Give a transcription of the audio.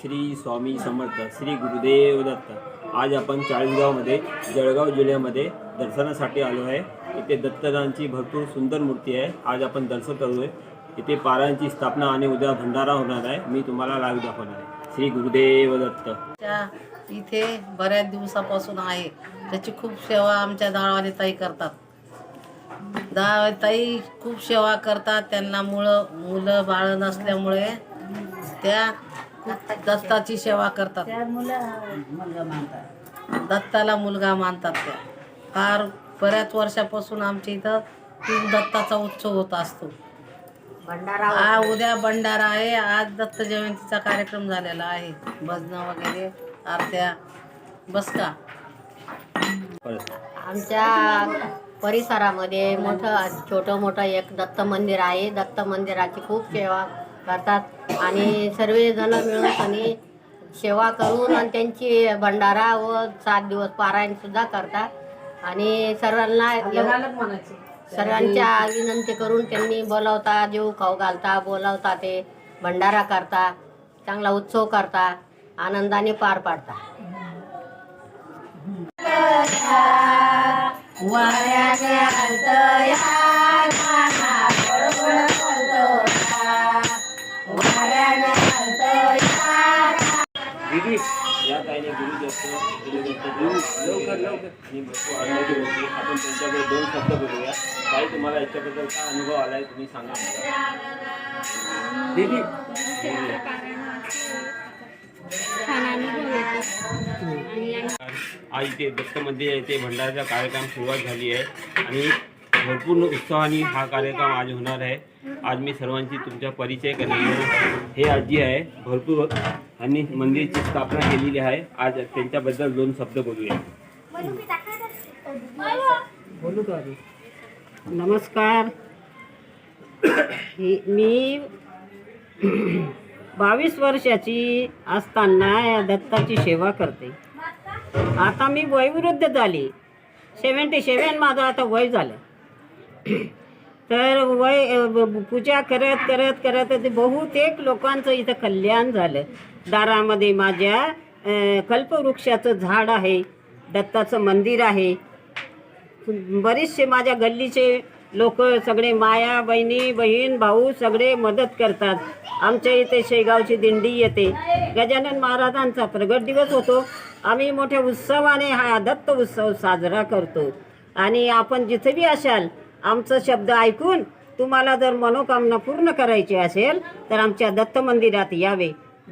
श्री स्वामी समर्थ श्री गुरुदेव दत्त। आज आपण चाळीसगावमध्ये जळगाव जिल्ह्यामध्ये दर्शनासाठी आलो आहे। इथे दत्तदांची भरपूर सुंदर मूर्ती आहे। आज आपण दर्शन करूया। इथे पारायणची स्थापना आणि उद्या भंडारा होणार आहे। मी तुम्हाला लाईव्ह दाखवणार आहे। श्री गुरुदेव दत्त। इथे बऱ्याच दिवसापासून आहे, त्याची खूप सेवा आमच्या दाळवाले ताई करतात। दाळवाले ताई खूप सेवा करतात। त्यांना मुलं बाळ नसल्यामुळे त्या दत्ताची सेवा करतात। दत्ताला मुलगा मानतात। त्या फार बऱ्याच वर्षापासून आमच्या इथं दत्ताचा उत्सव होत असतो। उद्या भंडारा आहे। आज दत्त जयंतीचा कार्यक्रम झालेला आहे। भजन वगैरे आरत्या बस का। आमच्या परिसरामध्ये छोटं मोठं एक दत्त मंदिर आहे। दत्त मंदिराची खूप सेवा करतात आणि सर्वजण मिळून आणि सेवा करून आणि त्यांची भंडारा व 7 दिवस पारायण सुद्धा करतात आणि सर्वांच्या विनंती करून त्यांनी बोलावता, जेव खाऊ घालता, बोलावता, ते भंडारा करता, चांगला उत्सव करता, आनंदाने पार पाडता। दीदी या ताईने गुरुदत्त लवकर आणि भरपूर आनंदाची होती। आपण त्यांच्याकडे 2 शब्द बोलूया। ताई, तुम्हाला याच्याबद्दल काय अनुभव आलाय तुम्ही सांगा दीदी। आज इथे दत्त मंदिर येथे भंडाराचा कार्यक्रम सुरुवात झाली आहे आणि भरपूर उत्साहाने हा कार्यक्रम आज होणार आहे। आज मी सर्वांची तुमचा परिचय करेन। हे आजी आहे, भरपूर आणि मंदिराची स्थापना केलेली आहे। आज त्यांच्याबद्दल 2 शब्द बोलूया। बोलू का? नमस्कार। मी 22 वर्षाची असताना या दत्ताची सेवा करते। आता मी वयोवृद्ध झाली, 77 माझं आता वय झालं। तर पूजा करत करत करत बहुतेक लोकांचं इथं कल्याण झालं। दारामध्ये माझ्या कल्पवृक्षाचं झाड आहे, दत्ताचं मंदिर आहे। बरेचसे माझ्या गल्लीचे लोक सगळे, माया बहिणी बहीण भाऊ सगळे मदत करतात। आमच्या इथे शेगावची दिंडी येते। गजानन महाराजांचा प्रगट दिवस होतो। आम्ही मोठ्या उत्सवाने हा दत्त उत्सव साजरा करतो आणि आपण जिथे बी असाल, आमचा शब्द ऐकून तुम्हाला जर मनोकामना पूर्ण करायची असेल तर आमच्या दत्त मंदिरात यावे।